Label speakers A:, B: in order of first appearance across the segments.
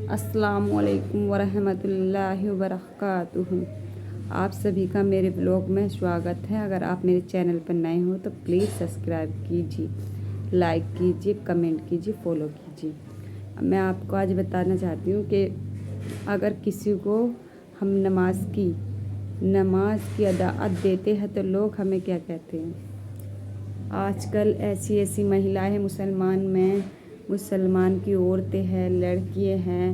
A: अस्सलामुअलैकुम वरहमतुल्लाहि वबरकातुहू। आप सभी का मेरे ब्लॉग में स्वागत है। अगर आप मेरे चैनल पर नए हो तो प्लीज़ सब्सक्राइब कीजिए, लाइक कीजिए, कमेंट कीजिए, फॉलो कीजिए। मैं आपको आज बताना चाहती हूँ कि अगर किसी को हम नमाज की अदाअत देते हैं तो लोग हमें क्या कहते हैं। आजकल ऐसी महिलाएं मुसलमान की औरतें हैं, लड़कियां हैं,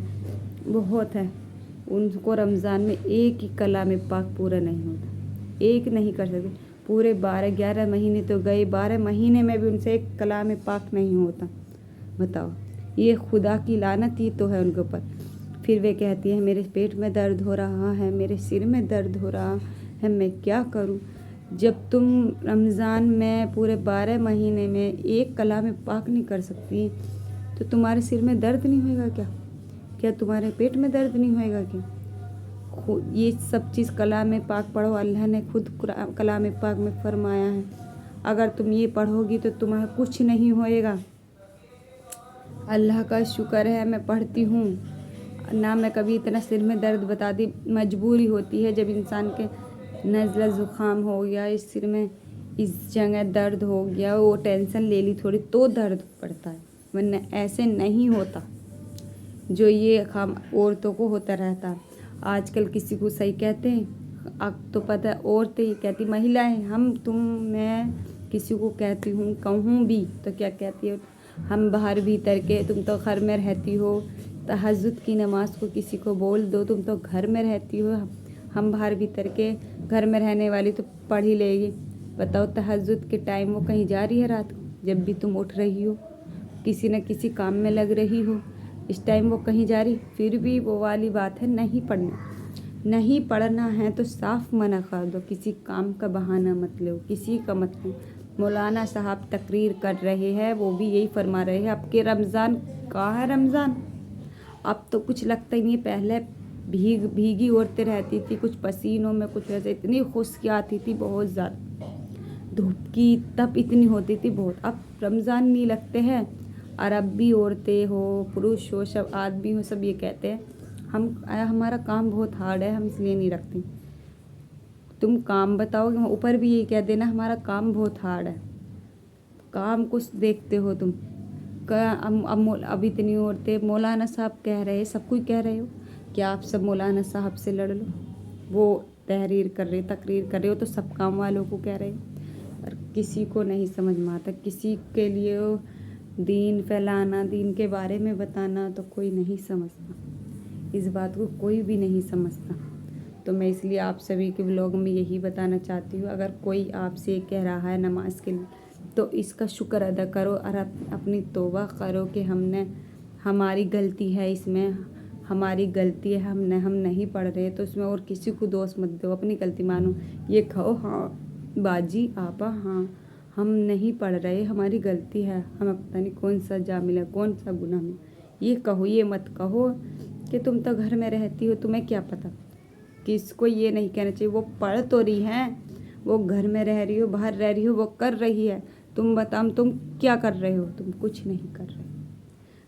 A: बहुत है। उनको रमज़ान में एक ही कलाम पाक पूरा नहीं होता, एक नहीं कर सकते। पूरे 12-11 महीने तो गए, 12 महीने में भी उनसे एक कलाम पाक नहीं होता। बताओ, ये खुदा की लानत ही तो है उनके ऊपर। फिर वे कहती हैं मेरे पेट में दर्द हो रहा है, मेरे सिर में दर्द हो रहा है, मैं क्या करूं। जब तुम रमज़ान में पूरे 12 महीने में एक कलाम पाक नहीं कर सकती तो तुम्हारे सिर में दर्द नहीं होएगा क्या? क्या तुम्हारे पेट में दर्द नहीं होएगा क्या? ये सब चीज़ कलाम पाक पढ़ो। अल्लाह ने खुद कलाम पाक में फरमाया है, अगर तुम ये पढ़ोगी तो तुम्हें कुछ नहीं होएगा। अल्लाह का शुक्र है मैं पढ़ती हूँ ना। मैं कभी इतना सिर में दर्द बताती, मजबूरी होती है जब इंसान के नज़ला ज़ुकाम हो गया, इस सिर में इस जगह दर्द हो गया, वो टेंशन ले ली थोड़ी तो दर्द पड़ता है, वरना ऐसे नहीं होता जो ये हम औरतों को होता रहता। आजकल किसी को सही कहते हैं, अब तो पता है औरतें ही कहती, महिलाएं, मैं किसी को कहती हूँ, कहूँ भी तो क्या कहती है, हम बाहर भीतर के, तुम तो घर में रहती हो। तहज्जुद की नमाज को किसी को बोल दो, तुम तो घर में रहती हो। हम बाहर भीतर के, घर में रहने वाली तो पढ़ ही लेगी। बताओ, तहज्जुद के टाइम वो कहीं जा रही है रात को? जब भी तुम उठ रही हो, किसी न किसी काम में लग रही हो, इस टाइम वो कहीं जा रही। फिर भी वो वाली बात है, नहीं पढ़ना है तो साफ मना कर दो। किसी काम का बहाना मत लो, किसी का मत लो। मौलाना साहब तकरीर कर रहे हैं, वो भी यही फरमा रहे हैं, आपके रमज़ान कहाँ है रमज़ान? अब तो कुछ लगता ही नहीं। पहले भीगी औरतें रहती थी, कुछ पसीनों में, कुछ वैसे, इतनी खुश्की आती थी बहुत ज़्यादा, धूप की तप इतनी होती थी बहुत। अब रमज़ान नहीं लगते हैं। अरबी औरतें हो, पुरुष हो, सब आदमी हो, सब ये कहते हैं हमारा काम बहुत हार्ड है, हम इसलिए नहीं रखते। तुम काम बताओगे, ऊपर भी यही कह देना हमारा काम बहुत हार्ड है। काम कुछ देखते हो तुम। अब इतनी औरतें, मौलाना साहब कह रहे, सब कुछ कह रहे हो, क्या आप सब मौलाना साहब से लड़ लो? वो तकरीर कर रहे हो तो सब काम वालों को कह रहे हो। और किसी को नहीं समझ में आता, किसी के लिए दीन फैलाना, दीन के बारे में बताना तो कोई नहीं समझता। इस बात को कोई भी नहीं समझता। तो मैं इसलिए आप सभी के व्लॉग में यही बताना चाहती हूँ, अगर कोई आपसे कह रहा है नमाज के लिए तो इसका शुक्र अदा करो और अपनी तौबा करो कि हमारी गलती है, इसमें हमारी गलती है, हम नहीं पढ़ रहे तो इसमें और किसी को दोष मत दो, अपनी गलती मानो। ये कहो, हाँ बाजी आपा, हाँ हम नहीं पढ़ रहे, हमारी गलती है, हमें पता नहीं कौन सा जा मिला, कौन सा गुनाह मिला। ये कहो, ये मत कहो कि तुम तो घर में रहती हो, तुम्हें क्या पता। किसको ये नहीं कहना चाहिए। वो पढ़ तो रही हैं, वो घर में रह रही हो, बाहर रह रही हो, वो कर रही है। तुम बताओ, तुम क्या कर रहे हो? तुम कुछ नहीं कर रहे।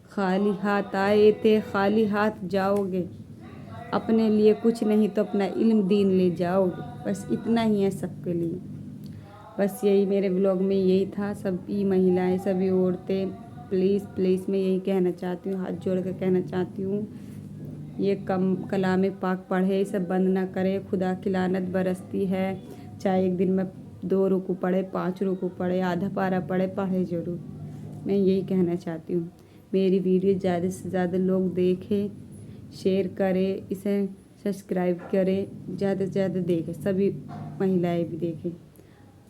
A: खाली हाथ आए थे, खाली हाथ जाओगे। अपने लिए कुछ नहीं तो अपना इल्म दीन ले जाओगे। बस इतना ही है सबके लिए। बस यही मेरे ब्लॉग में यही था। सभी महिलाएं, सभी औरतें, प्लीज़ मैं यही कहना चाहती हूँ, हाथ जोड़ कर कहना चाहती हूँ, ये कलाम पाक पढ़े, सब बंद ना करे। खुदा की लानत बरसती है। चाहे एक दिन में 2 रुकू पढ़े, 5 रुकू पढ़े, आधा पारा पढ़े ज़रूर। मैं यही कहना चाहती हूँ। मेरी वीडियो ज़्यादा से ज़्यादा लोग देखें, शेयर करें, इसे सब्सक्राइब करें, ज़्यादा से ज़्यादा देखें, सभी महिलाएं भी देखें।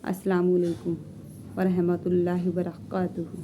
A: अस्सलाम वालेकुम व रहमतुल्लाहि व बरकातुहू।